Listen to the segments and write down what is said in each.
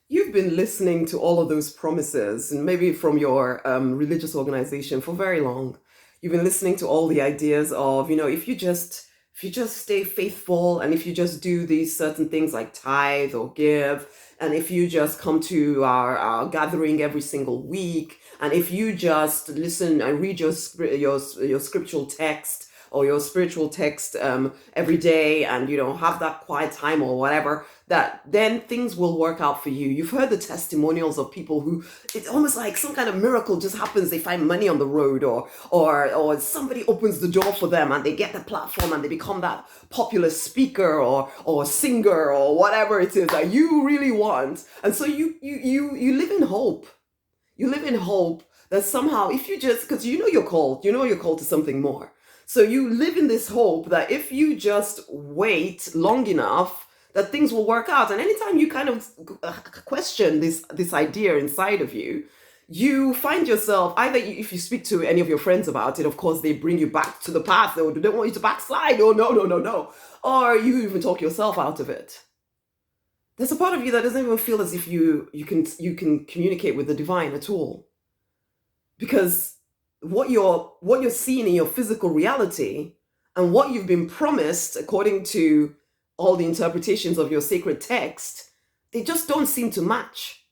you've been listening to all of those promises, and maybe from your religious organization for very long. You've been listening to all the ideas of, if you just stay faithful, and if you just do these certain things like tithe or give, and if you just come to our gathering every single week, and if you just listen and read your scriptural text or your spiritual text every day, and have that quiet time or whatever, that then things will work out for you. You've heard the testimonials of people who it's almost like some kind of miracle just happens. They find money on the road, or somebody opens the door for them and they get the platform and they become that popular speaker or singer or whatever it is that you really want. And so you live in hope. You live in hope that somehow, if you just, because you're called to something more. So you live in this hope that if you just wait long enough, that things will work out. And anytime you kind of question this idea inside of you, you find yourself either, if you speak to any of your friends about it, of course they bring you back to the path. They don't want you to backslide. Oh no, no, no, no. Or you even talk yourself out of it. There's a part of you that doesn't even feel as if you can communicate with the divine at all, because what you're seeing in your physical reality and what you've been promised according to all the interpretations of your sacred text, they just don't seem to match.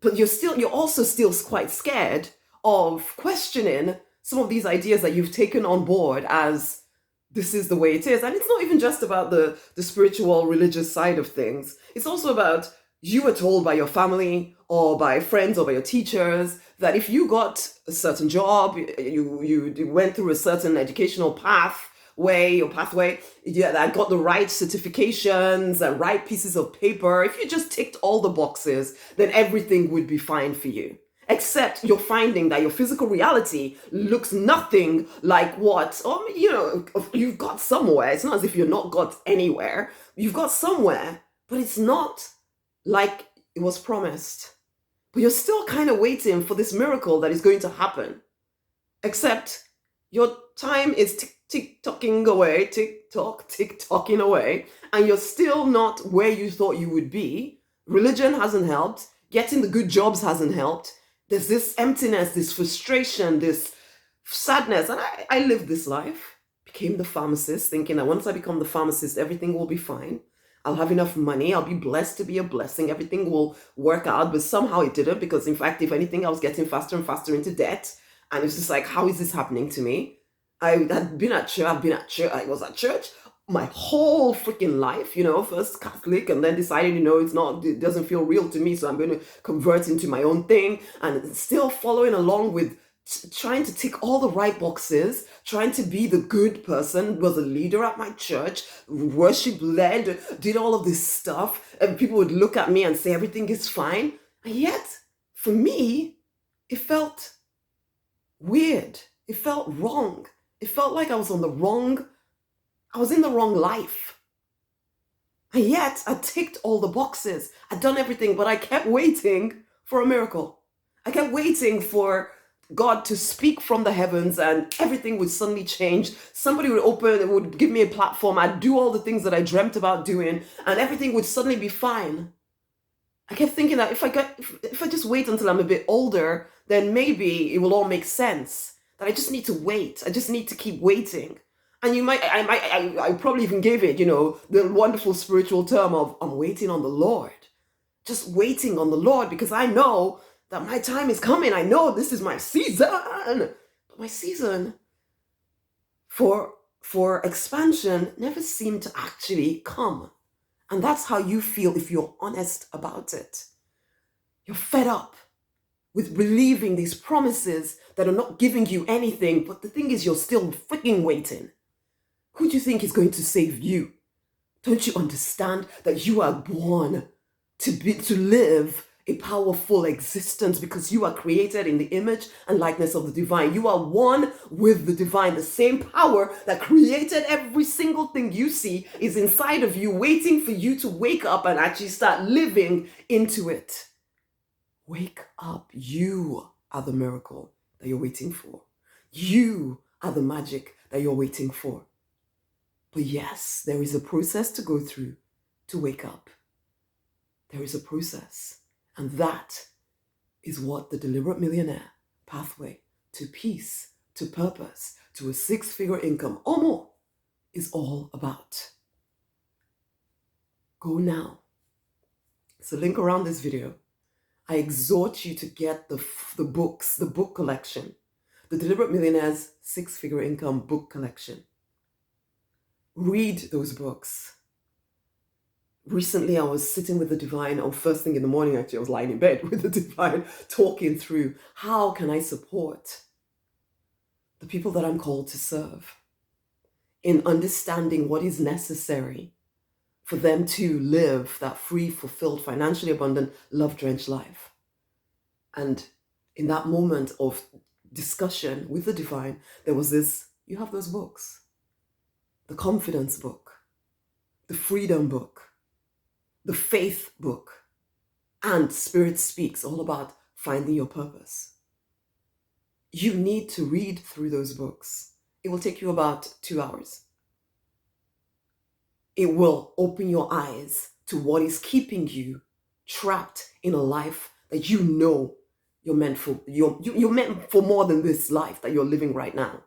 But you're also still quite scared of questioning some of these ideas that you've taken on board as this is the way it is. And it's not even just about the spiritual religious side of things. It's also about, you were told by your family or by friends or by your teachers that if you got a certain job, you went through a certain educational pathway, yeah, that got the right certifications and right pieces of paper, if you just ticked all the boxes, then everything would be fine for you. Except you're finding that your physical reality looks nothing like what, or you've got somewhere. It's not as if you're not got anywhere. You've got somewhere, but it's not like it was promised. But you're still kind of waiting for this miracle that is going to happen. Except your time is tick-tocking away, tick-tocking away, and you're still not where you thought you would be. Religion hasn't helped. Getting the good jobs hasn't helped. There's this emptiness, this frustration, this sadness. And I lived this life, became the pharmacist, thinking that once I become the pharmacist, everything will be fine. I'll have enough money. I'll be blessed to be a blessing. Everything will work out. But somehow it didn't, because in fact, if anything, I was getting faster and faster into debt. And it's just like, how is this happening to me? I had been at church. I was at church my whole freaking life, first Catholic, and then decided, it doesn't feel real to me. So I'm going to convert into my own thing, and still following along with trying to tick all the right boxes, trying to be the good person, was a leader at my church, worship led, did all of this stuff, and people would look at me and say everything is fine. And yet, for me, it felt weird. It felt wrong. It felt like I was in the wrong life. And yet, I ticked all the boxes. I'd done everything, but I kept waiting for a miracle. I kept waiting for God to speak from the heavens, and everything would suddenly change. Somebody would give me a platform. I'd do all the things that I dreamt about doing, and everything would suddenly be fine. I kept thinking that if I just wait until I'm a bit older, then maybe it will all make sense. That I just need to wait. I just need to keep waiting. And I probably even gave it, the wonderful spiritual term of, I'm waiting on the Lord. Just waiting on the Lord, because I know that my time is coming. I know this is my season. But my season for expansion never seemed to actually come. And that's how you feel if you're honest about it. You're fed up with believing these promises that are not giving you anything, but the thing is, you're still freaking waiting. Who do you think is going to save you? Don't you understand that you are born to live a powerful existence, because you are created in the image and likeness of the divine? You are one with the divine. The same power that created every single thing you see is inside of you, waiting for you to wake up and actually start living into it. Wake up. You are the miracle that you're waiting for. You are the magic that you're waiting for. But yes, there is a process to go through to wake up. There is a process. And that is what the Deliberate Millionaire pathway to peace, to purpose, to a six-figure income or more is all about. Go now. It's a link around this video. I exhort you to get the books, the book collection, the Deliberate Millionaire's Six-Figure Income book collection. Read those books. Recently, I was sitting with the divine, or first thing in the morning, actually, I was lying in bed with the divine, talking through how can I support the people that I'm called to serve in understanding what is necessary for them to live that free, fulfilled, financially abundant, love-drenched life. And in that moment of discussion with the divine, there was this, you have those books, the confidence book, the freedom book, the faith book, and Spirit Speaks, all about finding your purpose. You need to read through those books. It will take you about 2 hours. It will open your eyes to what is keeping you trapped in a life that you know you're meant for. You're meant for more than this life that you're living right now.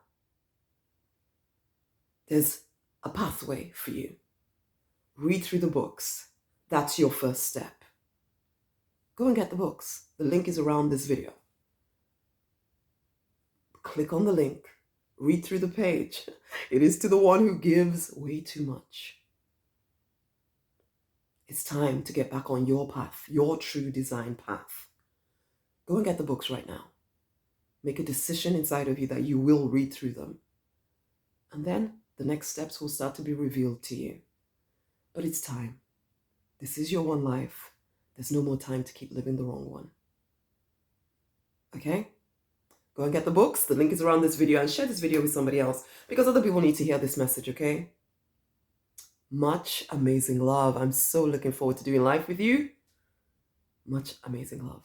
There's a pathway for you. Read through the books. That's your first step. Go and get the books. The link is around this video. Click on the link. Read through the page. It is to the one who gives way too much. It's time to get back on your path, your true design path. Go and get the books right now. Make a decision inside of you that you will read through them. And then the next steps will start to be revealed to you. But it's time. This is your one life. There's no more time to keep living the wrong one. Okay? Go and get the books. The link is around this video, and share this video with somebody else because other people need to hear this message, okay? Much amazing love. I'm so looking forward to doing life with you. Much amazing love.